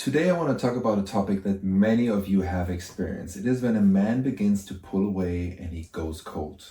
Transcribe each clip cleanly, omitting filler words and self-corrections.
Today I want to talk about a topic that many of you have experienced. It is when a man begins to pull away and he goes cold.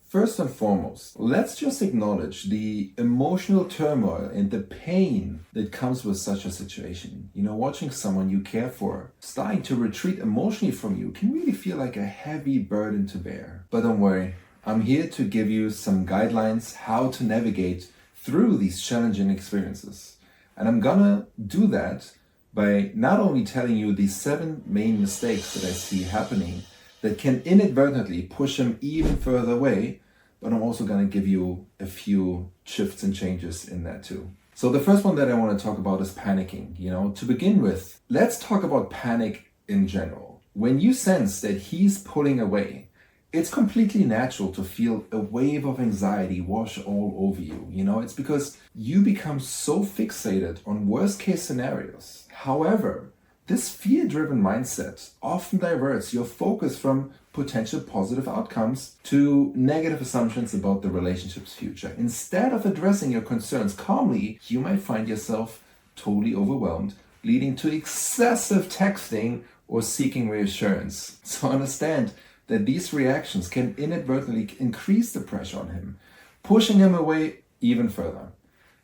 First and foremost, let's just acknowledge the emotional turmoil and the pain that comes with such a situation. Watching someone you care for starting to retreat emotionally from you can really feel like a heavy burden to bear. But don't worry, I'm here to give you some guidelines how to navigate through these challenging experiences. And I'm gonna do that by not only telling you the 7 main mistakes that I see happening that can inadvertently push him even further away, but I'm also going to give you a few shifts and changes in that too. So the first one that I want to talk about is panicking. To begin with, let's talk about panic in general. When you sense that he's pulling away, it's completely natural to feel a wave of anxiety wash all over you. It's because you become so fixated on worst case scenarios. However, this fear-driven mindset often diverts your focus from potential positive outcomes to negative assumptions about the relationship's future. Instead of addressing your concerns calmly, you might find yourself totally overwhelmed, leading to excessive texting or seeking reassurance. So understand that these reactions can inadvertently increase the pressure on him, pushing him away even further.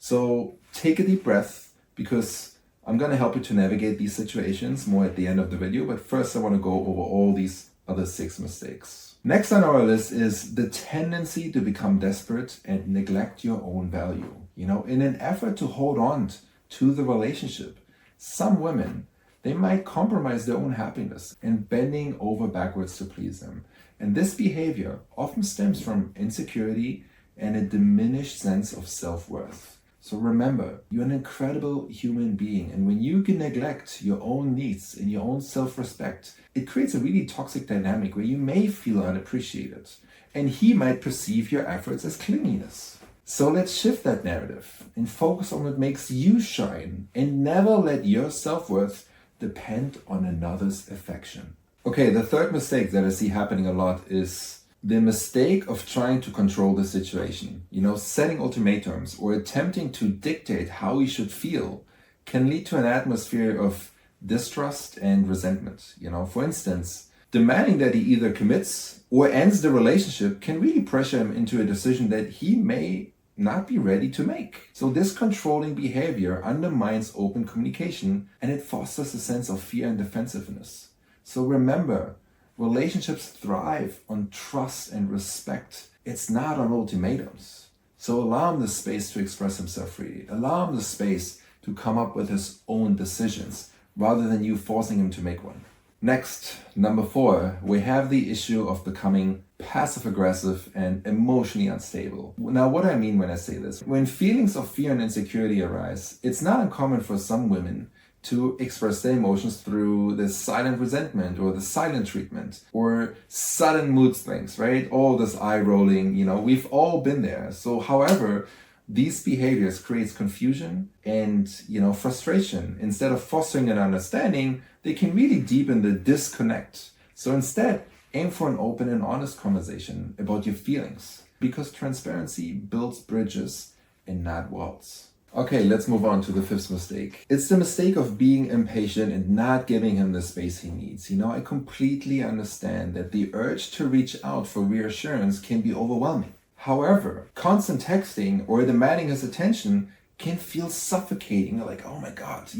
So take a deep breath, because I'm going to help you to navigate these situations more at the end of the video. But first I want to go over all these other 6 mistakes. Next on our list is the tendency to become desperate and neglect your own value. In an effort to hold on to the relationship, some women, they might compromise their own happiness and bending over backwards to please them. And this behavior often stems from insecurity and a diminished sense of self-worth. So remember, you're an incredible human being, and when you can neglect your own needs and your own self-respect, it creates a really toxic dynamic where you may feel unappreciated, and he might perceive your efforts as clinginess. So let's shift that narrative and focus on what makes you shine, and never let your self-worth depend on another's affection. Okay, the third mistake that I see happening a lot is the mistake of trying to control the situation. Setting ultimatums or attempting to dictate how he should feel can lead to an atmosphere of distrust and resentment. For instance, demanding that he either commits or ends the relationship can really pressure him into a decision that he may not be ready to make. So this controlling behavior undermines open communication, and it fosters a sense of fear and defensiveness. So remember, relationships thrive on trust and respect. It's not on ultimatums. So allow him the space to express himself freely. Allow him the space to come up with his own decisions rather than you forcing him to make one. Next, number 4, we have the issue of becoming passive-aggressive and emotionally unstable. Now, what do I mean when I say this? When feelings of fear and insecurity arise, it's not uncommon for some women to express their emotions through the silent resentment or the silent treatment or sudden mood swings, right? All this eye rolling, we've all been there. So, however, these behaviors creates confusion and, frustration. Instead of fostering an understanding, they can really deepen the disconnect. So instead, aim for an open and honest conversation about your feelings, because transparency builds bridges and not walls. Okay, let's move on to the 5th mistake. It's the mistake of being impatient and not giving him the space he needs. I completely understand that the urge to reach out for reassurance can be overwhelming. However, constant texting or demanding his attention can feel suffocating. Like, oh my God,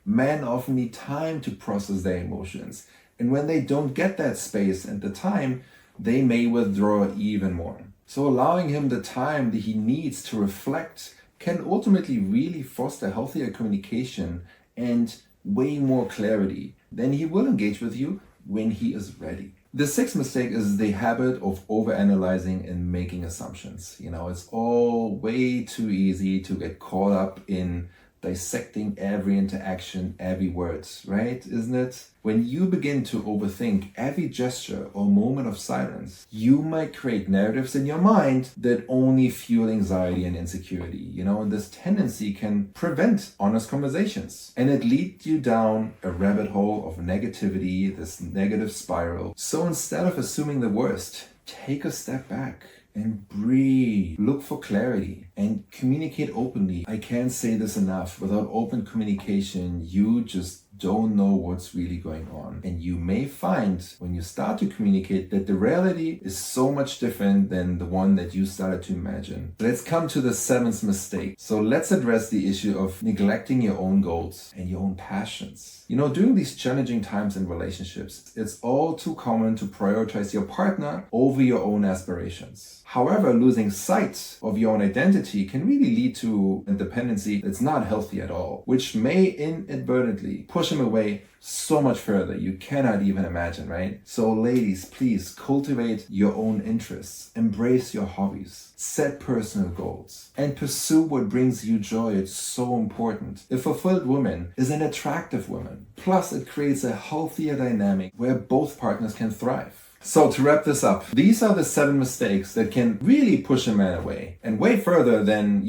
men often need time to process their emotions. And when they don't get that space and the time, they may withdraw even more. So allowing him the time that he needs to reflect can ultimately really foster healthier communication and way more clarity. Then he will engage with you when he is ready. The 6th mistake is the habit of overanalyzing and making assumptions. It's all way too easy to get caught up in dissecting every interaction, every word, right? Isn't it? When you begin to overthink every gesture or moment of silence, you might create narratives in your mind that only fuel anxiety and insecurity, and this tendency can prevent honest conversations, and it leads you down a rabbit hole of negativity, this negative spiral. So instead of assuming the worst, take a step back. and breathe. Look for clarity and communicate openly. I can't say this enough. Without open communication, you just don't know what's really going on. And you may find when you start to communicate that the reality is so much different than the one that you started to imagine. Let's come to the seventh mistake. So let's address the issue of neglecting your own goals and your own passions. You know, during these challenging times in relationships, it's all too common to prioritize your partner over your own aspirations. However, losing sight of your own identity can really lead to a dependency that's not healthy at all, which may inadvertently push him away so much further you cannot even imagine, right? So ladies, please cultivate your own interests, embrace your hobbies, set personal goals, and pursue what brings you joy. It's so important. A fulfilled woman is an attractive woman. Plus, it creates a healthier dynamic where both partners can thrive. So to wrap this up, these are the 7 mistakes that can really push a man away and way further than,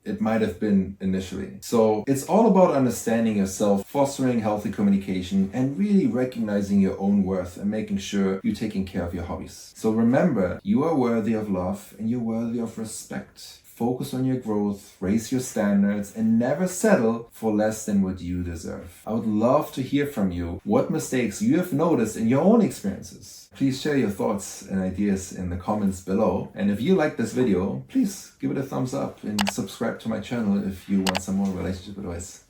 it might have been initially. So it's all about understanding yourself, fostering healthy communication, and really recognizing your own worth and making sure you're taking care of your hobbies. So remember, you are worthy of love and you're worthy of respect. Focus on your growth, raise your standards, and never settle for less than what you deserve. I would love to hear from you what mistakes you have noticed in your own experiences. Please share your thoughts and ideas in the comments below. And if you like this video, please give it a thumbs up and subscribe to my channel if you want some more relationship advice.